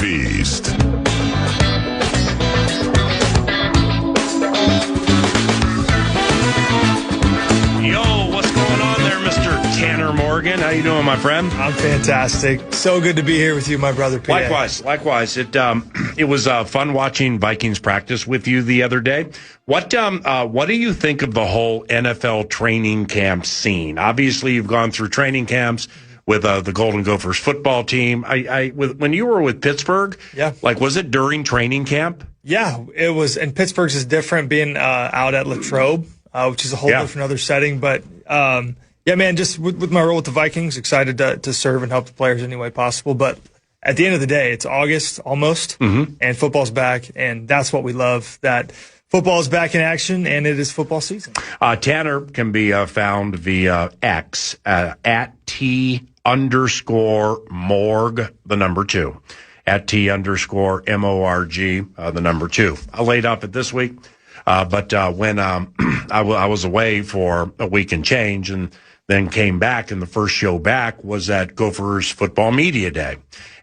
Feast. Yo, what's going on there, Mr. Tanner Morgan? How you doing, my friend? I'm fantastic. So good to be here with you, my brother, PA. Likewise. It was fun watching Vikings practice with you the other day. What do you think of the whole NFL training camp scene? Obviously, you've gone through training camps with the Golden Gophers football team. When you were with Pittsburgh, was it during training camp? Yeah, it was. And Pittsburgh's is different, being out at Latrobe, which is a whole different other setting. But yeah, man, just with my role with the Vikings, excited to serve and help the players any way possible. But at the end of the day, it's August almost, and football's back, and that's what we love. That football is back in action, and it is football season. Tanner can be found via X at T_Morg, the number 2. At T_MORG, the number 2. I laid off it this week, but when I was away for a week and change, and then came back, and the first show back was at Gophers Football Media Day.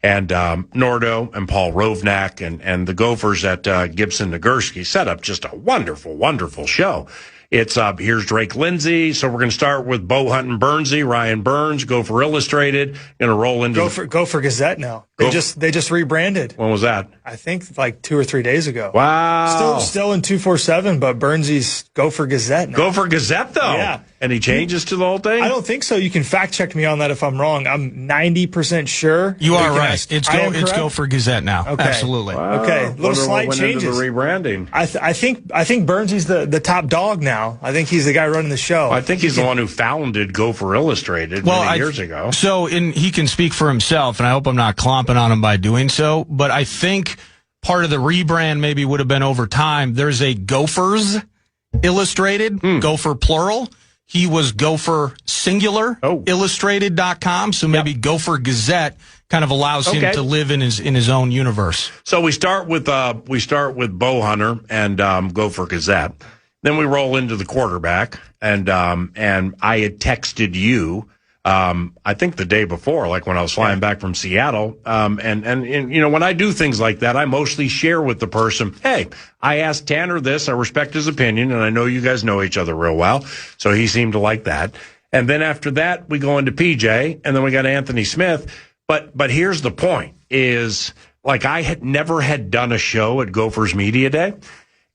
And Nordo and Paul Rovnak and the Gophers at Gibson Nagurski set up just a wonderful, wonderful show. It's here's Drake Lindsay. So we're going to start with Bo Hunt and Burnsy, Ryan Burns, Gopher Illustrated. Going to roll into Gopher Gazette now. They just rebranded. When was that? I think like 2 or 3 days ago. Wow. Still in 247, but Burnsy's Gopher Gazette now. Gopher Gazette though. Yeah. Any changes to the whole thing? I don't think so. You can fact check me on that if I'm wrong. I'm 90% sure. You are right. It's Gopher Gazette now. Okay. Absolutely. Wow. Okay. Little slight changes. Into the rebranding. I think Burnsy's the top dog now. I think he's the guy running the show. I think he's the one who founded Gopher Illustrated many years ago. So, he can speak for himself, and I hope I'm not clomping on him by doing so, but I think part of the rebrand maybe would have been over time. There's a Gophers Illustrated, Gopher plural. He was Gopher singular, illustrated.com, so maybe Gopher Gazette kind of allows him to live in his own universe. So we start with Bo Hunter and Gopher Gazette. Then we roll into the quarterback, and I had texted you, I think the day before, like when I was flying back from Seattle, and you know, when I do things like that, I mostly share with the person, hey, I asked Tanner this, I respect his opinion, and I know you guys know each other real well, so he seemed to like that. And then after that, we go into PJ, and then we got Anthony Smith. But here's the point: is like I had never done a show at Gophers Media Day.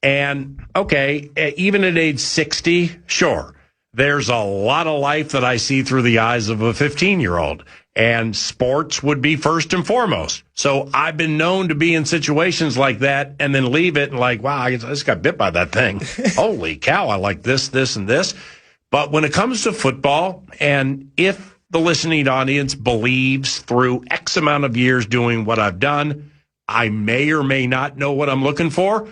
And, okay, even at age 60, sure, there's a lot of life that I see through the eyes of a 15-year-old. And sports would be first and foremost. So I've been known to be in situations like that and then leave it and like, wow, I just got bit by that thing. Holy cow, I like this, and this. But when it comes to football, and if the listening audience believes through X amount of years doing what I've done, I may or may not know what I'm looking for.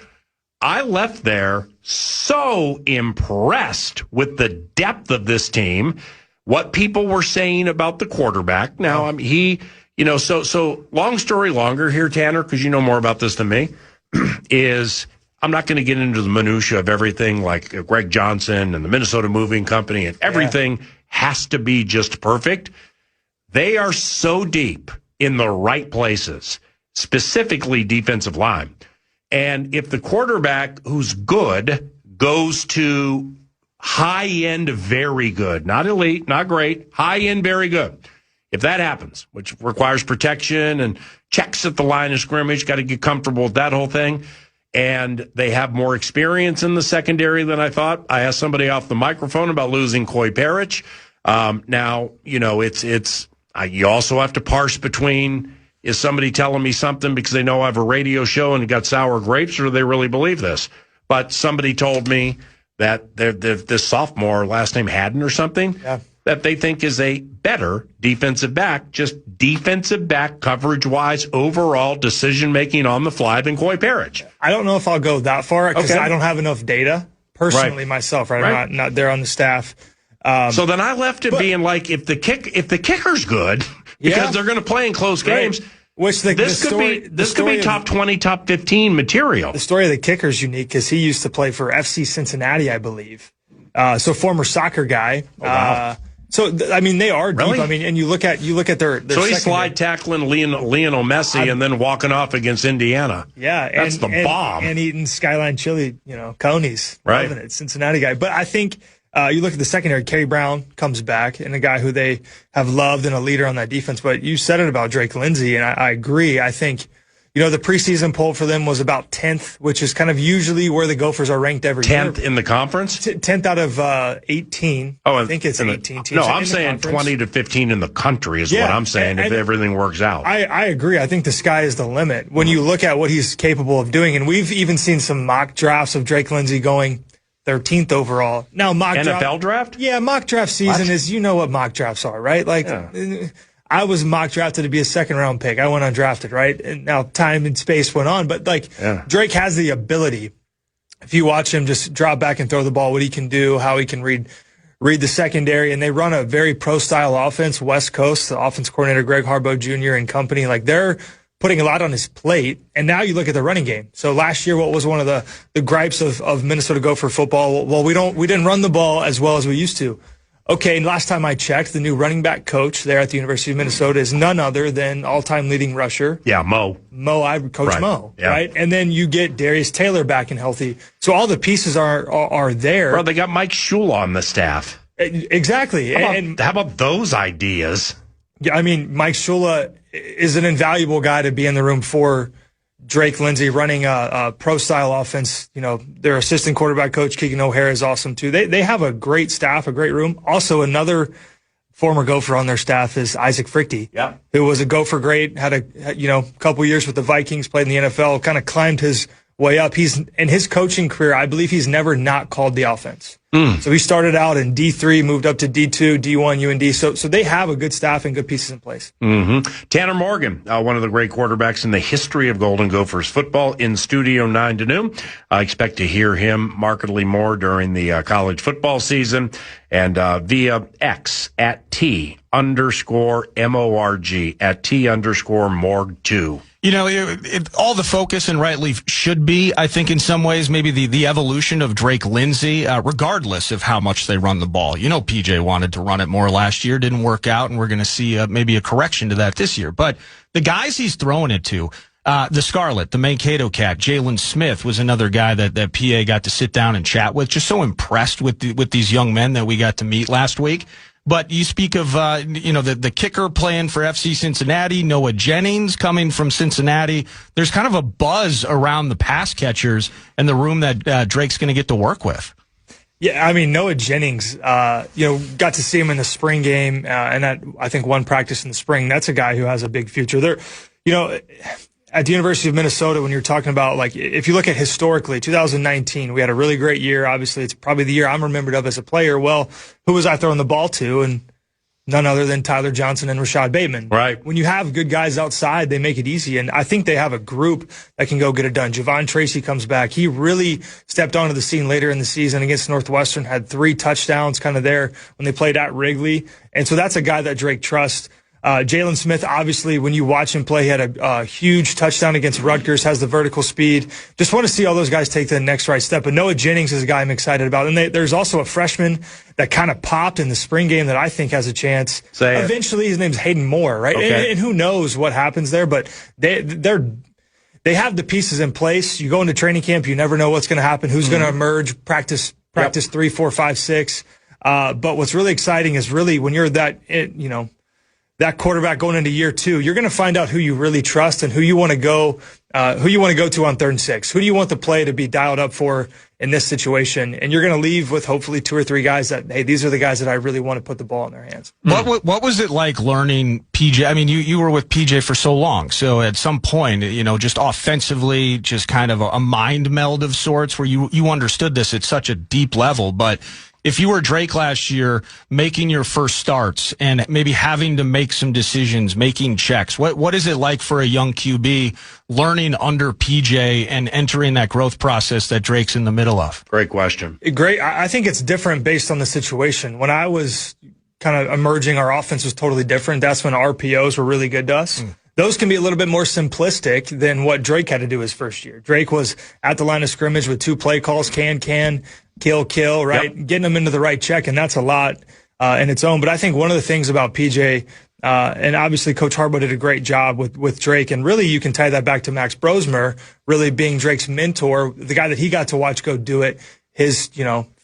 I left there so impressed with the depth of this team, what people were saying about the quarterback. Now, so long story longer here, Tanner, because you know more about this than me, is I'm not going to get into the minutia of everything like Greg Johnson and the Minnesota Moving Company and everything has to be just perfect. They are so deep in the right places, specifically defensive line. And if the quarterback who's good goes to high-end very good, not elite, not great, high-end very good, if that happens, which requires protection and checks at the line of scrimmage, got to get comfortable with that whole thing, and they have more experience in the secondary than I thought. I asked somebody off the microphone about losing Coy Parrish. Now, you know, you also have to parse between, is somebody telling me something because they know I have a radio show and got sour grapes, or do they really believe this? But somebody told me that this sophomore, last name Haddon or something, that they think is a better defensive back, just defensive back coverage-wise, overall decision-making on the fly than Coy Parrish. I don't know if I'll go that far because I don't have enough data personally myself. I'm not there on the staff. So then I left it being like, if the kicker's good, because they're going to play in close games, which this could be top 20, top 15 material. The story of the kicker is unique because he used to play for FC Cincinnati, I believe. So former soccer guy. So I mean, they are deep. Really? I mean, and you look at their so he's slide tackling Lionel Messi and then walking off against Indiana. Yeah, that's the bomb. And eating Skyline chili, conies. Right, loving it. Cincinnati guy. But I think you look at the secondary. Kerry Brown comes back, and a guy who they have loved and a leader on that defense. But you said it about Drake Lindsey, and I agree. I think. The preseason poll for them was about 10th, which is kind of usually where the Gophers are ranked every year. 10th in the conference? 10th out of 18. Oh, I think it's 18 teams. No, I'm saying 20 to 15 in the country is what I'm saying if everything works out. I agree. I think the sky is the limit when you look at what he's capable of doing. And we've even seen some mock drafts of Drake Lindsey going 13th overall. Now, NFL draft? Yeah, mock draft season is, what mock drafts are, right? Like, I was mock drafted to be a second-round pick. I went undrafted, right? And now time and space went on. But, Drake has the ability, if you watch him just drop back and throw the ball, what he can do, how he can read the secondary. And they run a very pro-style offense, West Coast, the offense coordinator Greg Harbaugh Jr. and company. Like, they're putting a lot on his plate. And now you look at the running game. So last year, what was one of the gripes of Minnesota Gopher football? Well, we didn't run the ball as well as we used to. Okay, and last time I checked, the new running back coach there at the University of Minnesota is none other than all-time leading rusher. Yeah, Mo. I coach Mo, right? And then you get Darius Taylor back and healthy. So all the pieces are there. Well, they got Mike Shula on the staff. Exactly. How about those ideas? Yeah, I mean, Mike Shula is an invaluable guy to be in the room for Drake Lindsey running a pro-style offense. Their assistant quarterback coach, Keegan O'Hara, is awesome, too. They have a great staff, a great room. Also, another former Gopher on their staff is Isaac Frichte, who was a Gopher great, had a couple years with the Vikings, played in the NFL, kind of climbed his way up. He's in his coaching career, I believe he's never not called the offense. So he started out in D3, moved up to D2, D1, UND. So they have a good staff and good pieces in place. Tanner Morgan, one of the great quarterbacks in the history of Golden Gophers football, in studio 9 to noon. I expect to hear him markedly more during the college football season and via X at T_MORG at T_Morg2. All the focus, and rightly should be, I think, in some ways, maybe the evolution of Drake Lindsey, regardless of how much they run the ball. PJ wanted to run it more last year, didn't work out, and we're going to see maybe a correction to that this year. But the guys he's throwing it to, the Scarlet, the Mankato cat, Jalen Smith was another guy that PA got to sit down and chat with. Just so impressed with these young men that we got to meet last week. But you speak of, the kicker playing for FC Cincinnati, Noah Jennings coming from Cincinnati. There's kind of a buzz around the pass catchers and the room that Drake's going to get to work with. Yeah, I mean, Noah Jennings, got to see him in the spring game, and I think one practice in the spring. That's a guy who has a big future. There, at the University of Minnesota, when you're talking about, if you look at historically, 2019, we had a really great year. Obviously, it's probably the year I'm remembered of as a player. Well, who was I throwing the ball to? And none other than Tyler Johnson and Rashad Bateman. Right. When you have good guys outside, they make it easy. And I think they have a group that can go get it done. Javon Tracy comes back. He really stepped onto the scene later in the season against Northwestern, had 3 touchdowns kind of there when they played at Wrigley. And so that's a guy that Drake trusts. Jalen Smith, obviously, when you watch him play, he had a huge touchdown against Rutgers, has the vertical speed. Just want to see all those guys take the next right step. But Noah Jennings is a guy I'm excited about. And there's also a freshman that kind of popped in the spring game that I think has a chance. Eventually, his name's Hayden Moore, right? Okay. And who knows what happens there, but they have the pieces in place. You go into training camp, you never know what's going to happen, who's going to emerge, practice 3, 4, 5, 6. But what's really exciting is really when you're that quarterback going into year 2, you're going to find out who you really trust and who you want to go to on 3rd and 6. Who do you want the play to be dialed up for in this situation? And you're going to leave with hopefully 2 or 3 guys that, hey, these are the guys that I really want to put the ball in their hands. What was it like learning PJ? I mean, you were with PJ for so long. So at some point, just offensively, just kind of a mind meld of sorts where you understood this at such a deep level. But if you were Drake last year, making your first starts and maybe having to make some decisions, making checks, what is it like for a young QB learning under PJ and entering that growth process that Drake's in the middle of? Great question. Great. I think it's different based on the situation. When I was kind of emerging, our offense was totally different. That's when RPOs were really good to us. Those can be a little bit more simplistic than what Drake had to do his first year. Drake was at the line of scrimmage with 2 play calls, can, kill, right? Yep. Getting them into the right check, and that's a lot in its own. But I think one of the things about PJ, and obviously Coach Harbaugh did a great job with Drake, and really you can tie that back to Max Brosmer, really being Drake's mentor, the guy that he got to watch go do it. His,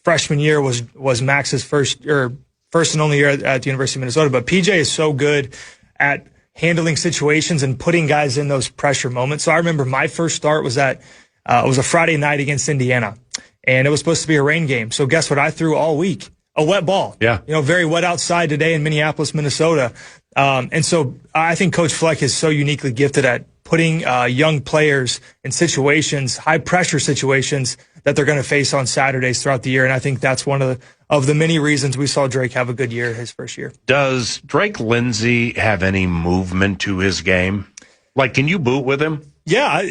freshman year was Max's first and only year at the University of Minnesota. But PJ is so good at handling situations and putting guys in those pressure moments. So I remember my first start was it was a Friday night against Indiana, and it was supposed to be a rain game. So guess what I threw all week? A wet ball. Yeah. Very wet outside today in Minneapolis, Minnesota. And so I think Coach Fleck is so uniquely gifted at putting young players in situations, high pressure situations that they're going to face on Saturdays throughout the year. And I think that's one of the many reasons we saw Drake have a good year his first year. Does Drake Lindsay have any movement to his game? Like, can you boot with him? Yeah,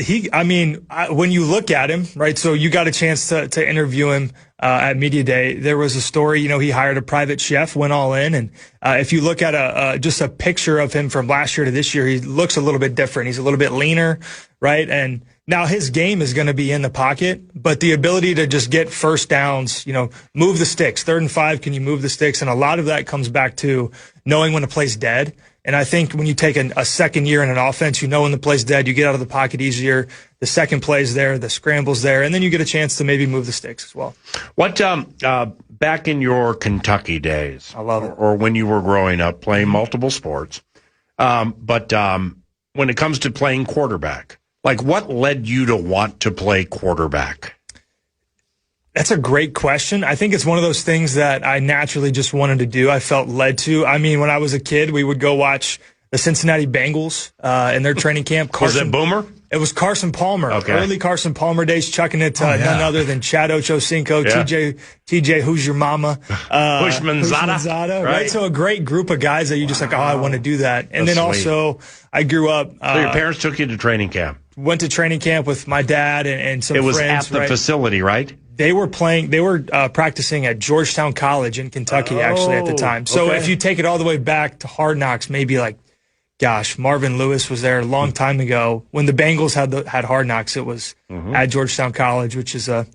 when you look at him, right, so you got a chance to interview him at Media Day. There was a story, he hired a private chef, went all in, and if you look at just a picture of him from last year to this year, he looks a little bit different. He's a little bit leaner, right, and now his game is going to be in the pocket, but the ability to just get first downs, move the sticks, 3rd and 5, can you move the sticks? And a lot of that comes back to knowing when a play's dead. And I think when you take a second year in an offense, when the play's dead, you get out of the pocket easier. The second play's there, the scramble's there, and then you get a chance to maybe move the sticks as well. What back in your Kentucky days, I love it, or when you were growing up playing multiple sports, but when it comes to playing quarterback, like what led you to want to play quarterback? That's a great question. I think it's one of those things that I naturally just wanted to do. I felt led to. When I was a kid, we would go watch the Cincinnati Bengals in their training camp. Was it Boomer? It was Carson Palmer. Okay. Early Carson Palmer days, chucking it to none other than Chad Ochocinco, TJ, Who's Your Mama? Hushmanzada, right? So a great group of guys that you just I want to do that. And then also, I grew up. So your parents took you to training camp? Went to training camp with my dad and some friends. It was at the facility, right? They were practicing at Georgetown College in Kentucky, actually, at the time. So if you take it all the way back to Hard Knocks, maybe Marvin Lewis was there a long time ago. When the Bengals had Hard Knocks, it was at Georgetown College, which is a,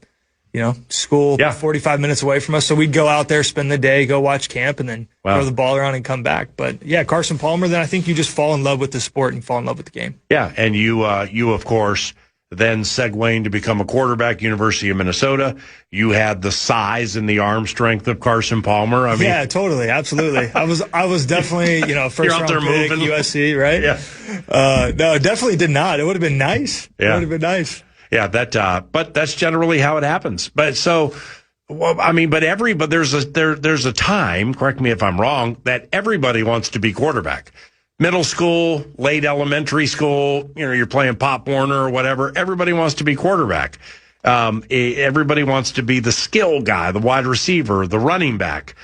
school 45 minutes away from us. So we'd go out there, spend the day, go watch camp, and then throw the ball around and come back. But yeah, Carson Palmer, then I think you just fall in love with the sport and fall in love with the game. Yeah, and you of course, then segueing to become a quarterback, University of Minnesota. You had the size and the arm strength of Carson Palmer. Yeah, totally, absolutely. I was definitely, first round pick, USC, right? Yeah. No, definitely did not. It would have been nice. Yeah. It would have been nice. Yeah, but that's generally how it happens. But so, but there's a time, correct me if I'm wrong, that everybody wants to be quarterback. Middle school, late elementary school, you're playing Pop Warner or whatever. Everybody wants to be quarterback. Everybody wants to be the skill guy, the wide receiver, the running back.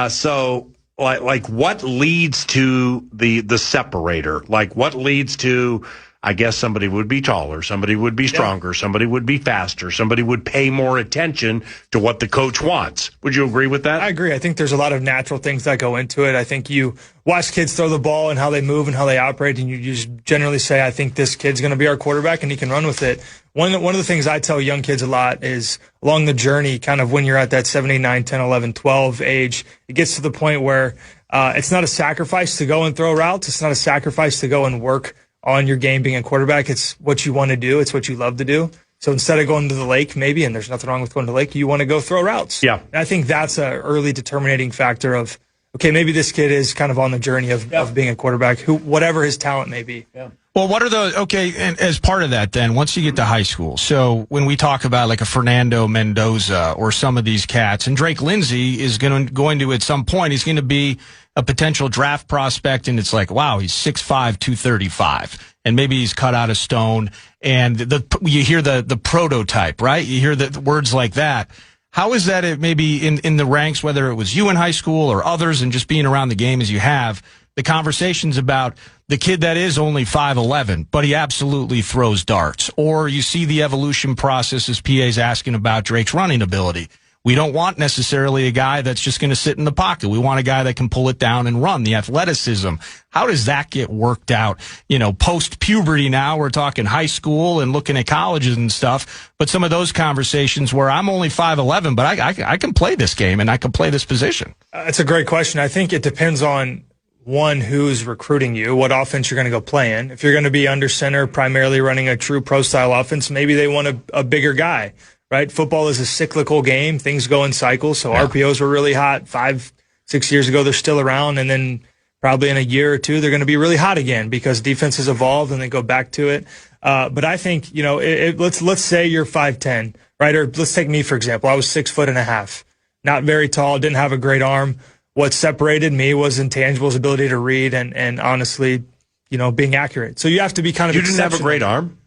So what leads to the separator? Like what leads to, I guess somebody would be taller, somebody would be stronger, somebody would be faster, somebody would pay more attention to what the coach wants. Would you agree with that? I agree. I think there's a lot of natural things that go into it. I think you watch kids throw the ball and how they move and how they operate, and you just generally say, I think this kid's going to be our quarterback and he can run with it. One of the things I tell young kids a lot is along the journey, kind of when you're at that 7, 8, 9, 10, 11, 12 age, it gets to the point where it's not a sacrifice to go and throw routes. It's not a sacrifice to go and work on your game being a quarterback. It's what you want to do. It's what you love to do. So instead of going to the lake, maybe, and there's nothing wrong with going to the lake, you want to go throw routes. Yeah. And I think that's an early determining factor of, okay, maybe this kid is kind of on the journey of being a quarterback, whatever his talent may be. Yeah. Well, and as part of that then, once you get to high school, so when we talk about like a Fernando Mendoza or some of these cats, and Drake Lindsay is going to at some point, he's going to be a potential draft prospect, and it's like, wow, he's 6'5", 235, and maybe he's cut out of stone, and you hear the prototype, right? You hear the words like that. How is that maybe in the ranks, whether it was you in high school or others, and just being around the game as you have, the conversations about the kid that is only 5'11", but he absolutely throws darts, or you see the evolution process as PA's asking about Drake's running ability. We don't want necessarily a guy that's just going to sit in the pocket. We want a guy that can pull it down and run, the athleticism. How does that get worked out? Post-puberty now, we're talking high school and looking at colleges and stuff. But some of those conversations where I'm only 5'11", but I can play this game and I can play this position. That's a great question. I think it depends on, one, who's recruiting you, what offense you're going to go play in. If you're going to be under center, primarily running a true pro-style offense, maybe they want a bigger guy. Right? Football is a cyclical game. Things go in cycles. So RPOs were really hot 5-6 years ago. They're still around. And then probably in a year or two, they're going to be really hot again because defenses evolve and they go back to it. But I think, let's say you're 5'10", right? Or let's take me, for example. I was 6'1.5", not very tall, didn't have a great arm. What separated me was intangibles, ability to read and honestly, being accurate. So you have to be kind of exceptional. You didn't have a great arm?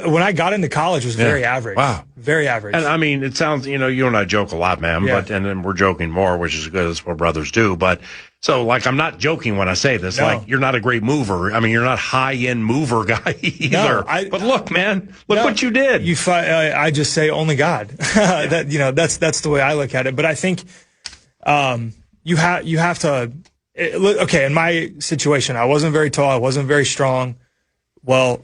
When I got into college, it was very average. Wow. Very average. And I mean, it sounds, you and I joke a lot, man, and then we're joking more, which is good. That's what brothers do. But so, I'm not joking when I say this. No. You're not a great mover. I mean, you're not high-end mover guy either. No, but look, man, what you did. I just say only God. That's the way I look at it. But I think, you have to, in my situation, I wasn't very tall. I wasn't very strong. Well,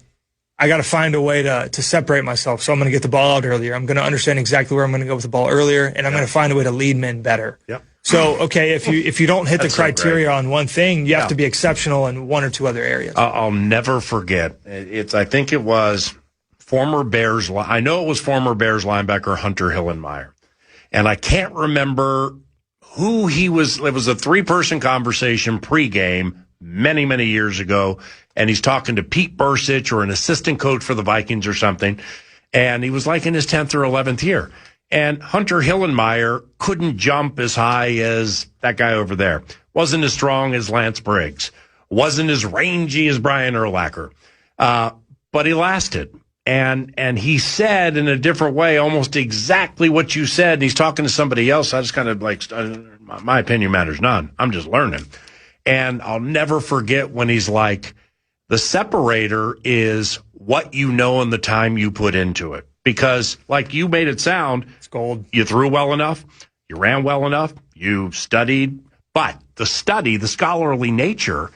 I got to find a way to separate myself. So I'm going to get the ball out earlier. I'm going to understand exactly where I'm going to go with the ball earlier, and I'm going to find a way to lead men better. Yep. So, if you don't hit the criteria on one thing, you have to be exceptional in one or two other areas. I'll never forget. I think it was former Bears. I know it was former Bears linebacker Hunter Hillenmeyer, and I can't remember who he was. It was a 3-person conversation pregame many, many years ago. And he's talking to Pete Bursich or an assistant coach for the Vikings or something. And he was in his 10th or 11th year. And Hunter Hillenmeyer couldn't jump as high as that guy over there. Wasn't as strong as Lance Briggs. Wasn't as rangy as Brian Urlacher. But he lasted. And he said in a different way almost exactly what you said. And he's talking to somebody else. I just kind of my opinion matters none. I'm just learning. And I'll never forget when he's like, the separator is what you know and the time you put into it. Because, you made it sound, it's gold. You threw well enough, you ran well enough, you studied, but the scholarly nature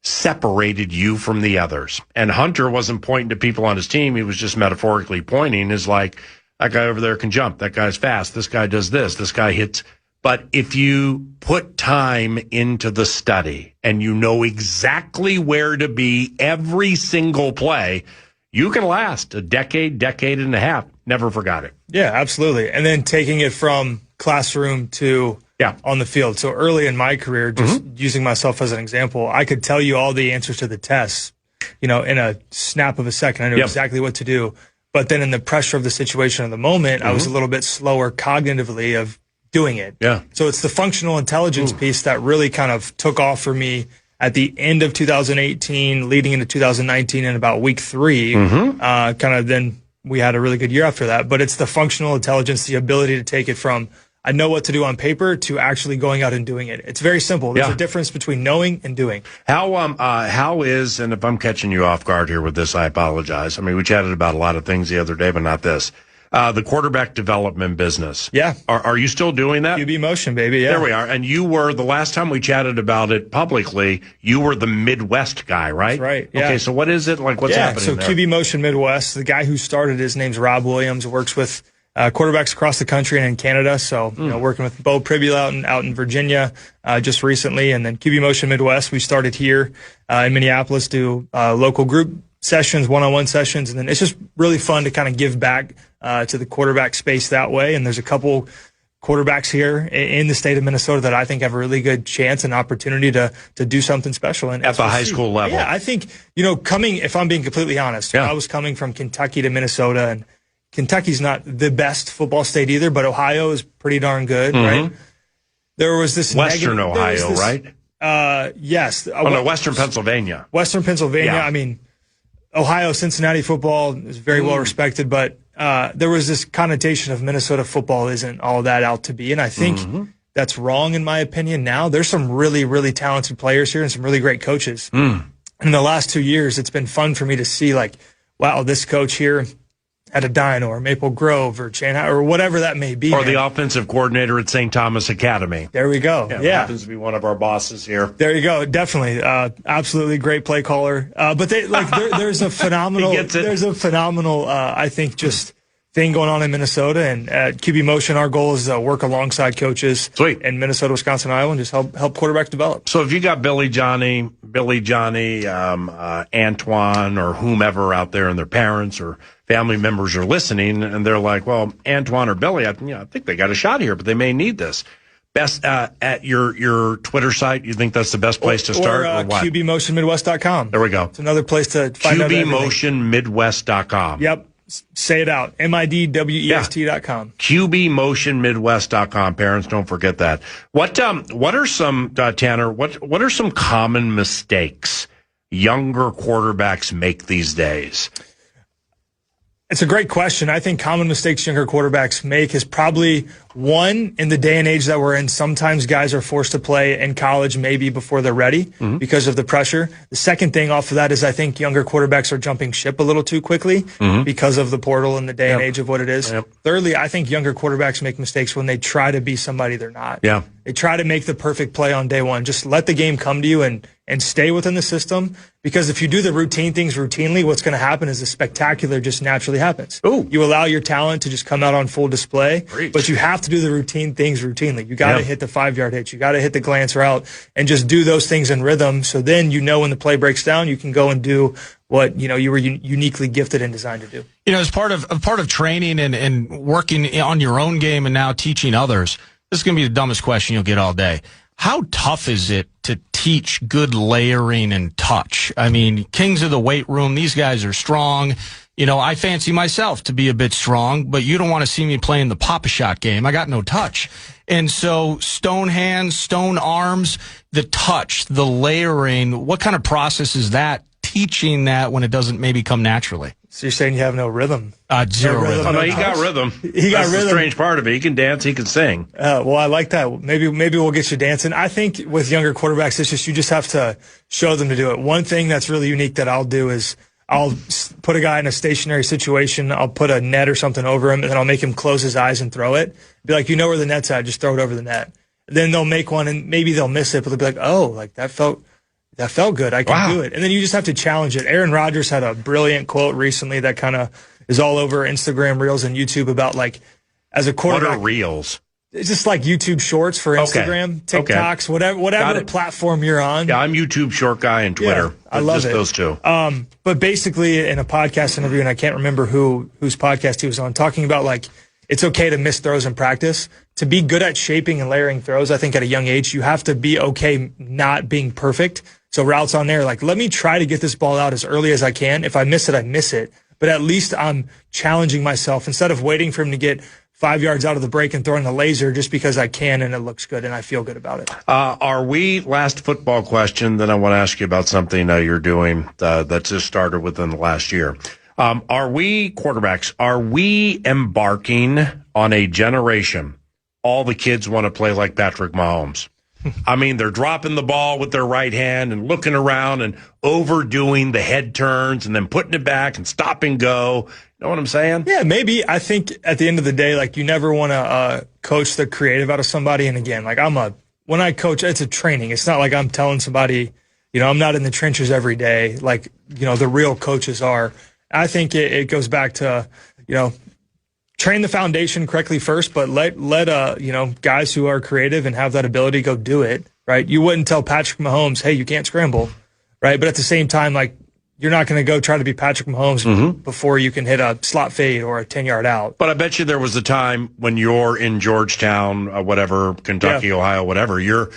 separated you from the others. And Hunter wasn't pointing to people on his team, he was just metaphorically pointing, is that guy over there can jump, that guy's fast, this guy does this guy hits. But if you put time into the study and you know exactly where to be every single play, you can last a decade and a half. Never forgot it. Yeah, absolutely. And then taking it from classroom to on the field. So early in my career, just using myself as an example, I could tell you all the answers to the tests, in a snap of a second. I knew exactly what to do. But then in the pressure of the situation of the moment, I was a little bit slower cognitively of doing it. Yeah. So it's the functional intelligence piece that really kind of took off for me at the end of 2018, leading into 2019 in about week 3. Then we had a really good year after that. But it's the functional intelligence, the ability to take it from I know what to do on paper to actually going out and doing it. It's very simple. There's a difference between knowing and doing. How is, and if I'm catching you off guard here with this, I apologize. I mean, we chatted about a lot of things the other day, but not this. The quarterback development business. Yeah. Are you still doing that? QB motion, baby. Yeah. There we are. And you were, the last time we chatted about it publicly, you were the Midwest guy, right? That's right. Yeah. Okay, so what is it? What's happening so there? QB motion Midwest. The guy who started, his name's Rob Williams, works with quarterbacks across the country and in Canada. So, working with Bo Pribula out in Virginia just recently. And then QB motion Midwest, we started here in Minneapolis, do local group sessions, one-on-one sessions, and then it's just really fun to kind of give back to the quarterback space that way. And there's a couple quarterbacks here in the state of Minnesota that I think have a really good chance and opportunity to do something special. And at the high school level. Yeah, I think, if I'm being completely honest, I was coming from Kentucky to Minnesota, and Kentucky's not the best football state either, but Ohio is pretty darn good, right? There was this Western Ohio, right? Yes. Western Pennsylvania. Western Pennsylvania. Yeah. I mean, Ohio, Cincinnati football is very well respected, but there was this connotation of Minnesota football isn't all that out to be, and I think that's wrong in my opinion now. There's some really, really talented players here and some really great coaches. In the last 2 years, it's been fun for me to see, wow, this coach here at Edina or Maple Grove or Chanhassen or whatever that may be. Or the offensive coordinator at St. Thomas Academy. There we go. Yeah. Happens to be one of our bosses here. There you go. Definitely. Absolutely great play caller. But there's a phenomenal, I think, just thing going on in Minnesota. And at QB Motion, our goal is to work alongside coaches in Minnesota, Wisconsin, Iowa, and just help quarterbacks develop. So if you got Billy, Johnny, Antoine, or whomever out there, and their parents or family members are listening, and they're like, well, Antoine or Billy, I think they got a shot here, but they may need this. Best at your Twitter site, you think that's the best place to start? Or what? QBMotionMidwest.com. There we go. It's another place to find out everything. QBMotionMidwest.com. Yep. Say it out. MIDWEST.com. QBMotionMidwest.com. Parents, don't forget that. What are some, Tanner, what are some common mistakes younger quarterbacks make these days? It's a great question. I think common mistakes younger quarterbacks make is probably one, in the day and age that we're in, sometimes guys are forced to play in college maybe before they're ready because of the pressure. The second thing off of that is I think younger quarterbacks are jumping ship a little too quickly because of the portal and the day and age of what it is. Thirdly, I think younger quarterbacks make mistakes when they try to be somebody they're not. They try to make the perfect play on day one. Just let the game come to you and stay within the system, because if you do the routine things routinely, what's going to happen is the spectacular just naturally happens. You allow your talent to just come out on full display, but you have to do the routine things routinely. You got to hit the 5-yard hitch. You got to hit the glance route and just do those things in rhythm. So then, when the play breaks down, you can go and do what, you were uniquely gifted and designed to do. As part of training and working on your own game and now teaching others, this is going to be the dumbest question you'll get all day. How tough is it to teach good layering and touch? I mean, kings of the weight room, these guys are strong. I fancy myself to be a bit strong, but you don't want to see me playing the Pop-A-Shot game. I got no touch. And so stone hands, stone arms, the touch, the layering, what kind of process is that, teaching that when it doesn't maybe come naturally? So you're saying you have no rhythm? Zero rhythm. Oh, no, he got rhythm. That's the strange part of it. He can dance, he can sing. Well, I like that. Maybe we'll get you dancing. I think with younger quarterbacks, it's just you just have to show them to do it. One thing that's really unique that I'll do is I'll put a guy in a stationary situation. I'll put a net or something over him, and then I'll make him close his eyes and throw it. Be like, where the net's at, just throw it over the net. Then they'll make one, and maybe they'll miss it, but they'll be like, oh, like that felt good. I can do it. And then you just have to challenge it. Aaron Rodgers had a brilliant quote recently that kind of is all over Instagram Reels and YouTube about, like, as a quarterback. What are Reels? It's just like YouTube Shorts for Instagram, TikToks, whatever platform you're on. Yeah, I'm YouTube Short guy and Twitter. Yeah, I love just it. Those two. But basically, in a podcast interview, and I can't remember whose podcast he was on, talking about, like, it's okay to miss throws in practice. To be good at shaping and layering throws, I think at a young age, you have to be okay not being perfect. So routes on there, like, let me try to get this ball out as early as I can. If I miss it, I miss it. But at least I'm challenging myself instead of waiting for him to get 5 yards out of the break and throwing a laser just because I can and it looks good and I feel good about it. Last football question, then I want to ask you about something you're doing that just started within the last year. Are we embarking on a generation, all the kids want to play like Patrick Mahomes? I mean, they're dropping the ball with their right hand and looking around and overdoing the head turns and then putting it back and stop and go. You know what I'm saying? Yeah, maybe. I think at the end of the day, like, you never want to coach the creative out of somebody. And again, like, when I coach, it's a training. It's not like I'm telling somebody, I'm not in the trenches every day like, the real coaches are. I think it goes back to, train the foundation correctly first, but let guys who are creative and have that ability go do it, right? You wouldn't tell Patrick Mahomes, hey, you can't scramble, right? But at the same time, like, you're not going to go try to be Patrick Mahomes before you can hit a slot fade or a 10-yard out. But I bet you there was a time when you're in Georgetown, Kentucky, Ohio, whatever, you're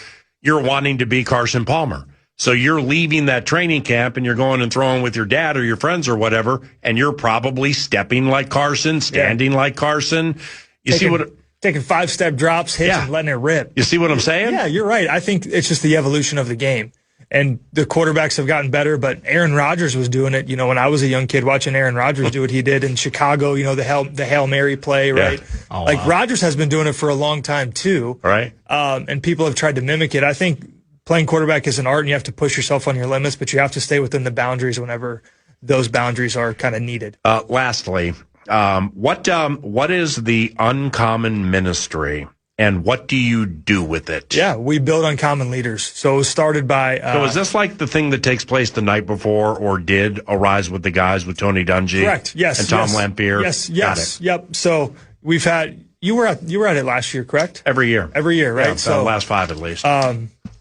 wanting to be Carson Palmer. So you're leaving that training camp and you're going and throwing with your dad or your friends or whatever, and you're probably stepping like Carson, standing like Carson. Taking 5-step drops, hits, and letting it rip. You see what I'm saying? Yeah, you're right. I think it's just the evolution of the game. And the quarterbacks have gotten better, but Aaron Rodgers was doing it, when I was a young kid watching Aaron Rodgers do what he did in Chicago, the Hail Mary play, right? Yeah. Oh, like, wow. Rodgers has been doing it for a long time too. Right. And people have tried to mimic it. I think playing quarterback is an art and you have to push yourself on your limits, but you have to stay within the boundaries whenever those boundaries are kind of needed. Lastly, What is the Uncommon Ministry, and what do you do with it? Yeah, we build uncommon leaders. So it was started by... so is this like the thing that takes place the night before, or did Arise with the Guys with Tony Dungy? Correct, yes. And Tom Lampier? Yes, yep. So we've had... You were at it last year, correct? Every year, right? Yeah, so the last 5 at least.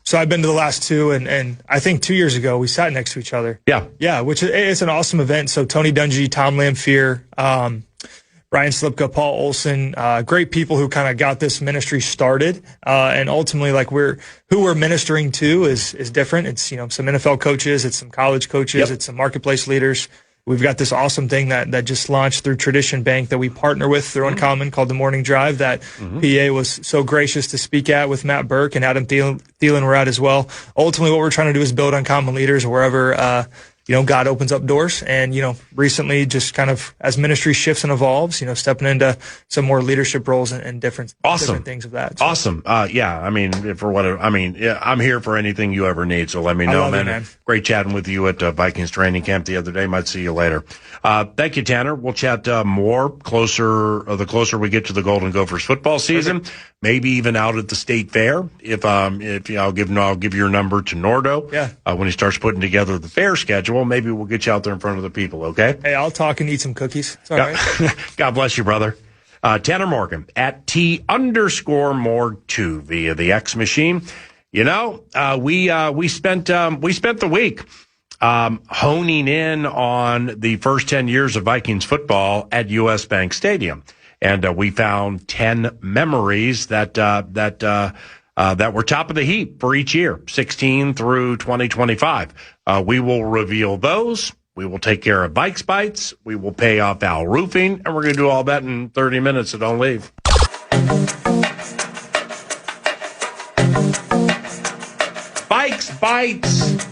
So I've been to the last 2, and I think 2 years ago we sat next to each other. Yeah, which it's an awesome event. So Tony Dungy, Tom Lampier, Ryan Slipka, Paul Olson, great people who kind of got this ministry started. And ultimately, like who we're ministering to is different. It's, some NFL coaches, it's some college coaches, it's some marketplace leaders. We've got this awesome thing that just launched through Tradition Bank that we partner with through Uncommon called the Morning Drive that PA was so gracious to speak at with Matt Burke, and Adam Thielen were at as well. Ultimately, what we're trying to do is build uncommon leaders wherever God opens up doors. And, recently just kind of as ministry shifts and evolves, stepping into some more leadership roles and different things of that. So. Awesome. I'm here for anything you ever need. So let me know, man. Great chatting with you at Vikings training camp the other day. Might see you later. Thank you, Tanner. We'll chat more the closer we get to the Golden Gophers football season. Perfect. Maybe even out at the state fair. I'll give your number to Nordo. Yeah. When he starts putting together the fair schedule, maybe we'll get you out there in front of the people. Okay. Hey, I'll talk and eat some cookies. It's all right. God bless you, brother. Tanner Morgan at T_Morg2 via the X machine. We spent the week honing in on the first 10 years of Vikings football at US Bank Stadium. And we found 10 memories that were top of the heap for each year, 16 through 2025. We will reveal those. We will take care of Bikes Bites. We will pay off Al Roofing, and we're going to do all that in 30 minutes, so don't leave. Bikes Bites.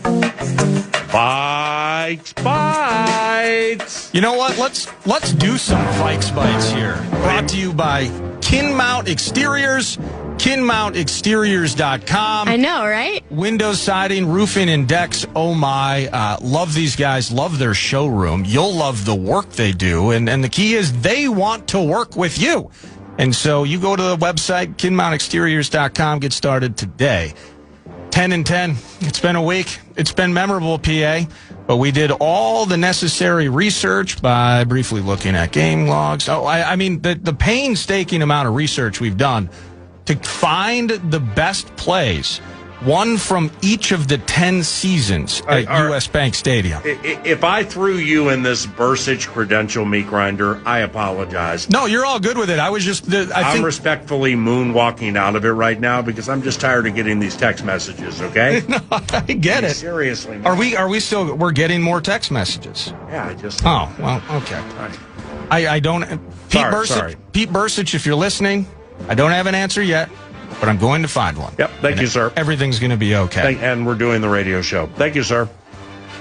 Bikes Bites. You know what? Let's do some Bikes Bites here. Brought to you by KinMount Exteriors. KinMountExteriors.com. I know, right? Windows, siding, roofing, and decks. Oh, my. Love these guys. Love their showroom. You'll love the work they do. And the key is they want to work with you. And so you go to the website, KinMountExteriors.com. Get started today. 10 and 10. It's been a week. It's been memorable, PA. But we did all the necessary research by briefly looking at game logs. The painstaking amount of research we've done to find the best plays, one from each of the 10 seasons at US Bank Stadium. If I threw you in this Bursich credential meat grinder, I apologize. No, you're all good with it. I was just... I'm respectfully moonwalking out of it right now because I'm just tired of getting these text messages, okay? No, I get it. Seriously. Man. Are we still... We're getting more text messages? Yeah, I just... Oh, well, okay. Right. I don't... Sorry. Pete Bursich, if you're listening... I don't have an answer yet, but I'm going to find one. Yep. Thank you, sir. Everything's going to be okay. And we're doing the radio show. Thank you, sir.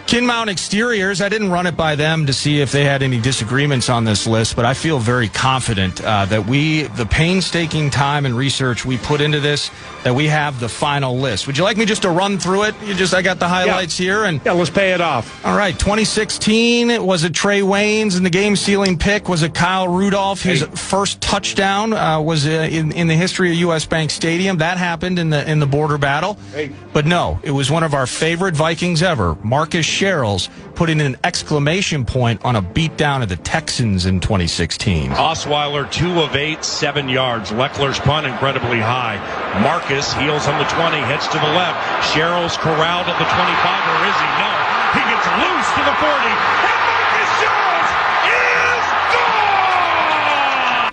KinMount Exteriors, I didn't run it by them to see if they had any disagreements on this list, but I feel very confident that the painstaking time and research we put into this, that we have the final list. Would you like me just to run through it? I got the highlights here. Yeah, let's pay it off. All right, 2016, was it Trey Waynes, and the game-sealing pick was it Kyle Rudolph. His first touchdown was in the history of US Bank Stadium. That happened in the border battle. Hey. But no, it was one of our favorite Vikings ever, Marcus Sherrills, putting an exclamation point on a beatdown of the Texans in 2016. Osweiler, 2 of 8, 7 yards. Leckler's punt incredibly high. Marcus heels on the 20, hits to the left. Sherrills corralled at the 25, or is he? No. He gets loose to the 40. And Marcus Sherrills is gone!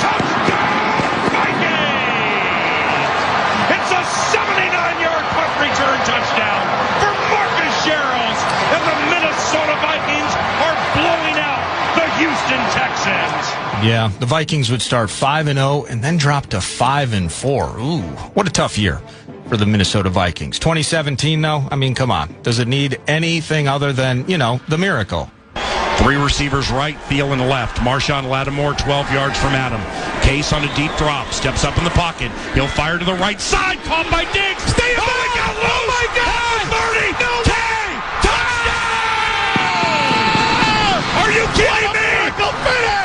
Touchdown, Vikings! It's a 79-yard punt return touchdown for Marcus Sherrills, and the Minnesota Vikings are blowing out the Houston Texans. Yeah, the Vikings would start 5-0 and then drop to 5-4. Ooh, what a tough year for the Minnesota Vikings. 2017, though, I mean, come on. Does it need anything other than, the miracle? 3 receivers right, Thielen left. Marshawn Lattimore, 12 yards from Adam. Case on a deep drop, steps up in the pocket. He'll fire to the right side, caught by Diggs. Stay up! Oh, got loose! Oh, my God! 30! No! Touchdown! Are you kidding me? Miracle finish!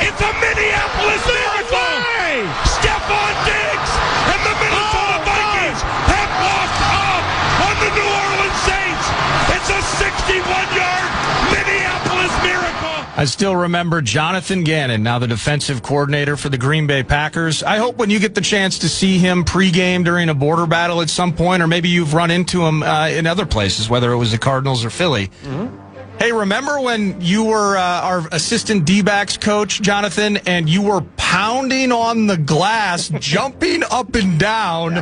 I still remember Jonathan Gannon, now the defensive coordinator for the Green Bay Packers. I hope when you get the chance to see him pregame during a border battle at some point, or maybe you've run into him in other places, whether it was the Cardinals or Philly. Mm-hmm. Hey, remember when you were our assistant D-backs coach, Jonathan, and you were pounding on the glass, jumping up and down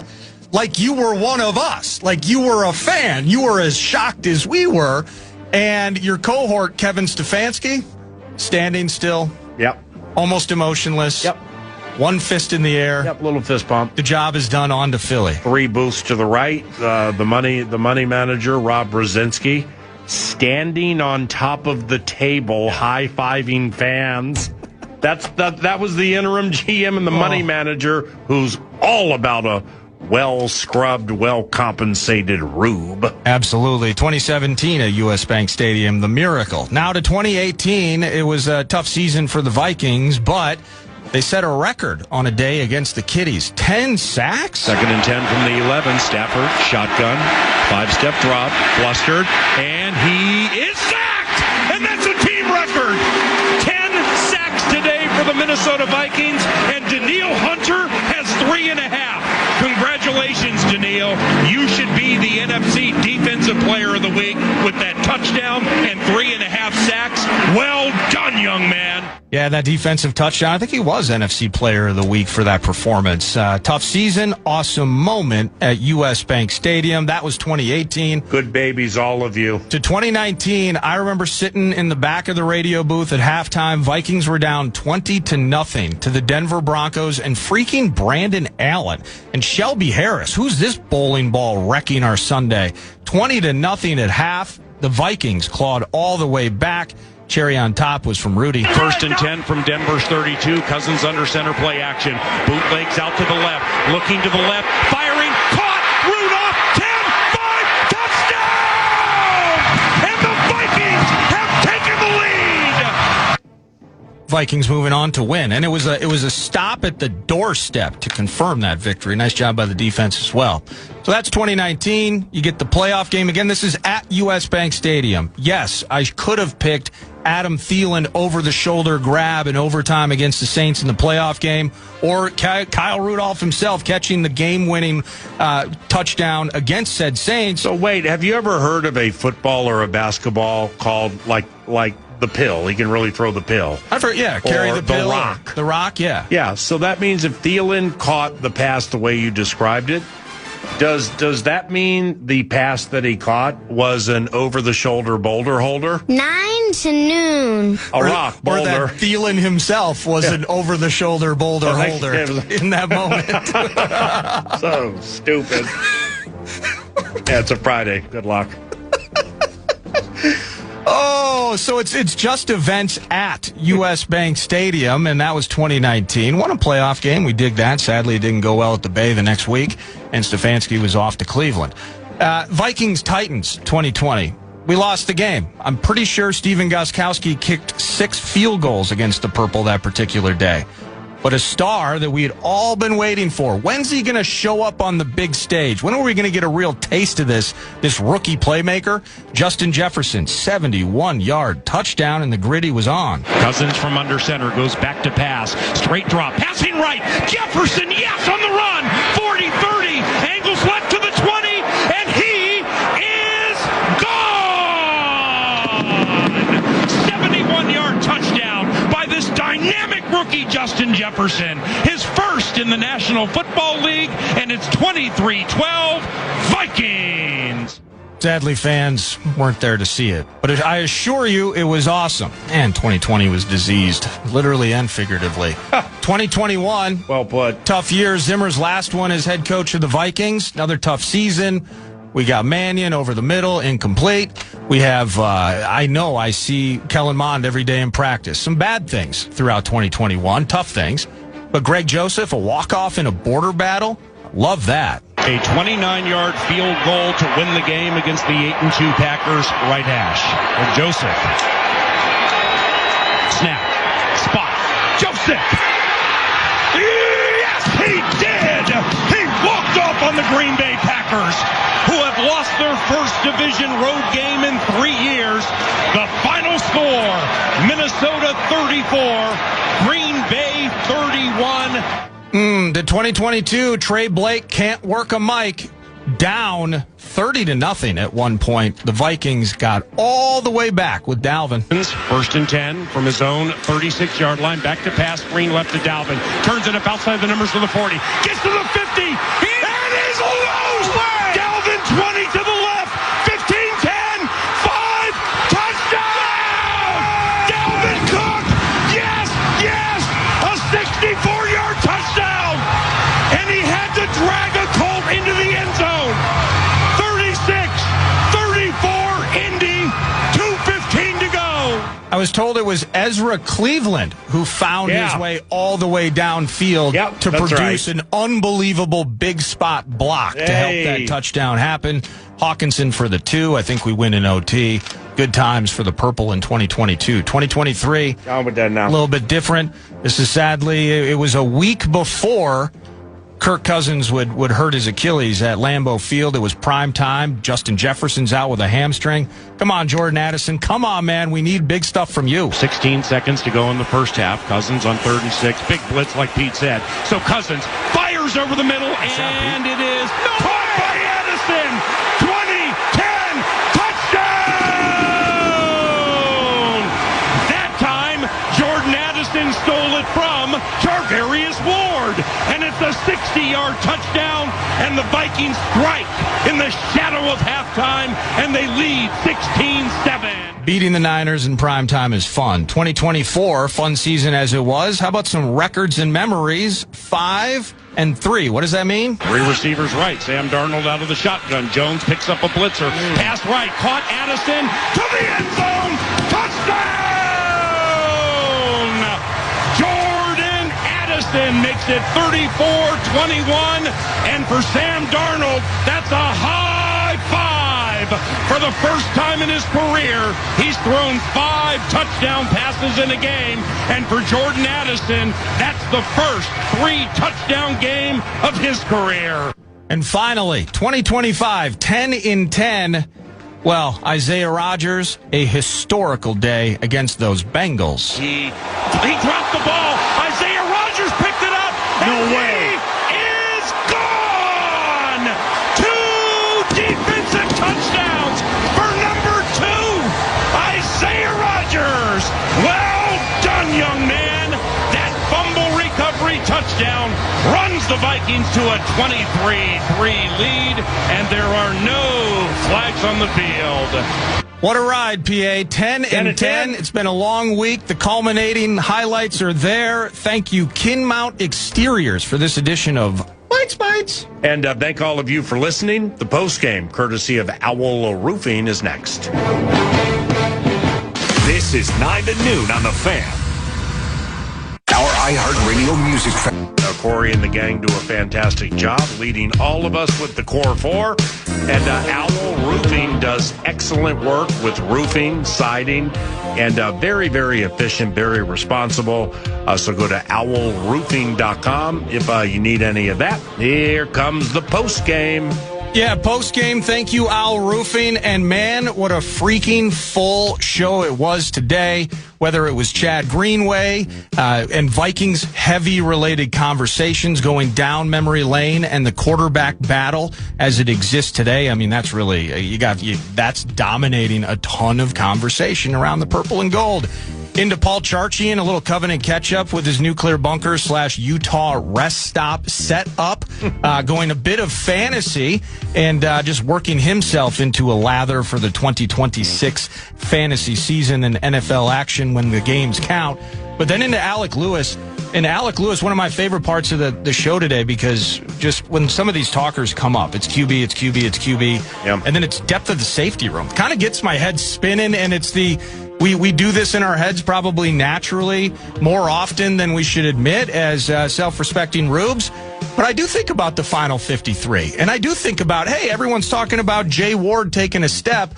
like you were one of us, like you were a fan. You were as shocked as we were. And your cohort, Kevin Stefanski, standing still. Yep. Almost emotionless. Yep. One fist in the air. Yep, little fist pump. The job is done, on to Philly. 3 booths to the right. The money manager, Rob Brzezinski, standing on top of the table, high-fiving fans. That was the interim GM and the money manager, who's all about a well-scrubbed, well-compensated rube. Absolutely. 2017 at U.S. Bank Stadium, the miracle. Now to 2018, it was a tough season for the Vikings, but they set a record on a day against the Kitties. 10 sacks? 2nd and 10 from the 11. Stafford, shotgun, 5-step drop, flustered, and he is sacked! And that's a team record! 10 sacks today for the Minnesota Vikings, and Danielle Hunter has 3.5. Congratulations, Danielle. You should be the NFC Defensive Player of the Week with that touchdown and 3.5 sacks. Well done, young man. Yeah, that defensive touchdown. I think he was NFC Player of the Week for that performance. Tough season, awesome moment at U.S. Bank Stadium. That was 2018. Good babies, all of you. To 2019, I remember sitting in the back of the radio booth at halftime. Vikings were down 20-0 to the Denver Broncos, and freaking Brandon Allen and Shelby Harris. Who's this bowling ball wrecking our Sunday? 20-0 at half. The Vikings clawed all the way back. Cherry on top was from Rudy. 1st and 10 from Denver's 32. Cousins under center play action. Bootlegs out to the left. Looking to the left. Firing. Caught. Rudolph. 10-5. Touchdown! And the Vikings have taken the lead. Vikings moving on to win. And it was a stop at the doorstep to confirm that victory. Nice job by the defense as well. So that's 2019. You get the playoff game again. This is at U.S. Bank Stadium. Yes, I could have picked Adam Thielen over-the-shoulder grab in overtime against the Saints in the playoff game, or Kyle Rudolph himself catching the game-winning touchdown against said Saints. So wait, have you ever heard of a football or a basketball called like the pill? He can really throw the pill. I've heard, yeah, carry the pill. The rock. The rock, yeah. Yeah, so that means if Thielen caught the pass the way you described it, does that mean the pass that he caught was an over-the-shoulder boulder holder? 9 to noon. A rock boulder. Or that Thielen himself was an over-the-shoulder boulder holder in that moment. So stupid. Yeah, it's a Friday. Good luck. Oh, so it's just events at U.S. Bank Stadium, and that was 2019. Won a playoff game. We dig that. Sadly, it didn't go well at the Bay the next week, and Stefanski was off to Cleveland. Vikings-Titans 2020. We lost the game. I'm pretty sure Steven Gostkowski kicked 6 field goals against the Purple that particular day. But a star that we had all been waiting for. When's he going to show up on the big stage? When are we going to get a real taste of this rookie playmaker? Justin Jefferson, 71-yard touchdown, and the gritty was on. Cousins from under center goes back to pass. Straight drop. Passing right. Jefferson, yes, on the run. 40-30. Angles left to the 20. And he is gone. 71-yard touchdown by this dynamic rookie Justin Jefferson. His first in the National Football League. And it's 23-12 Vikings. Sadly, fans weren't there to see it. But I assure you, it was awesome. And 2020 was diseased, literally and figuratively. 2021. Well put. Tough year. Zimmer's last one as head coach of the Vikings. Another tough season. We got Mannion over the middle, incomplete. We have, I see Kellen Mond every day in practice. Some bad things throughout 2021, tough things. But Greg Joseph, a walk-off in a border battle, love that. A 29-yard field goal to win the game against the 8-2 Packers right hash. And Joseph. Snap. Spot. Joseph. Yes, he did. He walked off on the Green Bay Packers, who have lost their first division road game in 3 years. The final score, Minnesota Minnesota 34, Green Bay 31. The 2022 Trey Blake can't work a mic. Down 30-0 at one point. The Vikings got all the way back with Dalvin. First and 10 from his own 36-yard line. Back to pass. Green left to Dalvin. Turns it up outside the numbers to the 40. Gets to the 50. And is loose. Dalvin 20 to the left. 15, 10, 5. Touchdown! Dalvin Cook. Yes, yes. A 64-yard touchdown. And he had to drag a Colt into the end zone. 36-34 Indy. 2:15 to go. I was told it was Ezra Cleveland who found his way all the way downfield to produce an unbelievable big spot block to help that touchdown happen. Hawkinson for the 2. I think we win in OT. Good times for the Purple in 2022. 2023, a little bit different. This is sadly, it was a week before Kirk Cousins would hurt his Achilles at Lambeau Field. It was prime time. Justin Jefferson's out with a hamstring. Come on, Jordan Addison. Come on, man. We need big stuff from you. 16 seconds to go in the first half. Cousins on 3rd and 6. Big blitz, like Pete said. So Cousins fires over the middle, and it is caught by Addison. 20, 10, touchdown! That time, Jordan Addison stole it from Charvarius Ward, and it's a 60-yard touchdown, and the Vikings strike in the shadow of halftime, and they lead 16-7. Beating the Niners in prime time is fun. 2024, fun season as it was. How about some records and memories? 5 and 3. What does that mean? 3 receivers right. Sam Darnold out of the shotgun. Jones picks up a blitzer. Pass right. Caught Addison to the end zone. Touchdown! Jordan Addison makes it 34-21. And for Sam Darnold, that's a high five. For the first time in his career, he's thrown 5 touchdown passes in a game. And for Jordan Addison, that's the first 3-touchdown game of his career. And finally, 2025, 10 in 10. Well, Isaiah Rodgers, a historical day against those Bengals. He dropped the ball. Isaiah Rodgers picked it up. No way. He is gone. 2 defensive touchdowns for number 2, Isaiah Rodgers. Well done, young man. That fumble recovery touchdown runs the Vikings to a 23-3 lead, and there are no flags on the field. What a ride, PA. 10 and 10. It's been a long week. The culminating highlights are there. Thank you, Kinmount Exteriors, for this edition of Bites. And thank all of you for listening. The postgame, courtesy of Owl Roofing, is next. This is 9 to noon on The Fan. Our iHeartRadio music fan. Corey and the gang do a fantastic job leading all of us with the Core 4. And Owl Roofing does excellent work with roofing, siding, and very, very efficient, very responsible. So go to owlroofing.com if you need any of that. Here comes the post game. Yeah, post-game, thank you, Owl Roofing. And man, what a freaking full show it was today. Whether it was Chad Greenway and Vikings heavy related conversations going down memory lane and the quarterback battle as it exists today. I mean, that's really, that's dominating a ton of conversation around the purple and gold. Into Paul Charchian, a little Covenant catch-up with his nuclear bunker / Utah rest stop set up, going a bit of fantasy and just working himself into a lather for the 2026 fantasy season and NFL action when the games count. But then into Alec Lewis. And Alec Lewis, one of my favorite parts of the show today, because just when some of these talkers come up, it's QB, it's QB, it's QB, and then it's depth of the safety room. Kind of gets my head spinning, and it's we do this in our heads probably naturally more often than we should admit as self-respecting rubes. But I do think about the final 53, and I do think about, hey, everyone's talking about Jay Ward taking a step.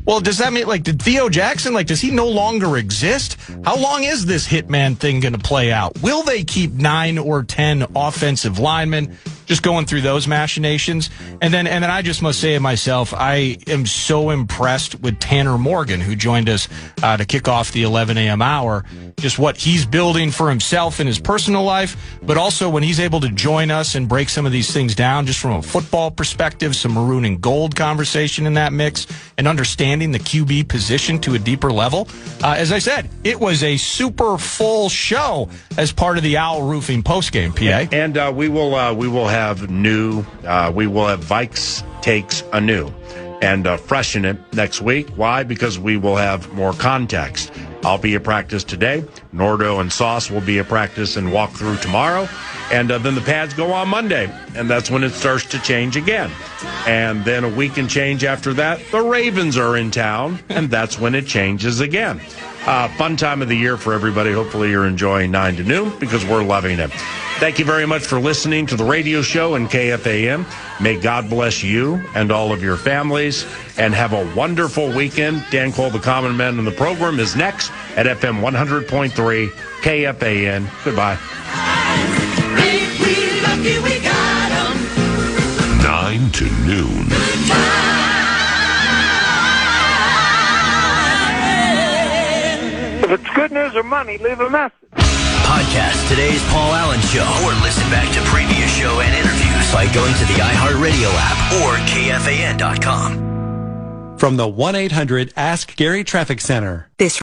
Well, does that mean, like, did Theo Jackson, like, does he no longer exist? How long is this hitman thing going to play out? Will they keep 9 or 10 offensive linemen? Just going through those machinations. And then I just must say to myself, I am so impressed with Tanner Morgan, who joined us to kick off the 11 a.m. hour. Just what he's building for himself in his personal life, but also when he's able to join us and break some of these things down just from a football perspective, some maroon and gold conversation in that mix, and understanding the QB position to a deeper level. As I said, it was a super full show as part of the Owl Roofing postgame, PA. And we will have Vikes Takes Anew and freshen it next week. Why? Because we will have more context. I'll be at practice today. Nordo and Sauce will be at practice and walk through tomorrow. And then the pads go on Monday, and that's when it starts to change again. And then a week and change after that, the Ravens are in town, and that's when it changes again. Fun time of the year for everybody. Hopefully you're enjoying 9 to noon because we're loving it. Thank you very much for listening to the radio show in KFAN. May God bless you and all of your families, and have a wonderful weekend. Dan Cole, the Common Man in the program, is next at FM 100.3 KFAN. Goodbye. 9 to noon. If it's good news or money, leave a message. Podcast today's Paul Allen Show, or listen back to previous show and interviews by going to the iHeartRadio app or KFAN.com. From the 1-800-ASK-GARY Traffic Center.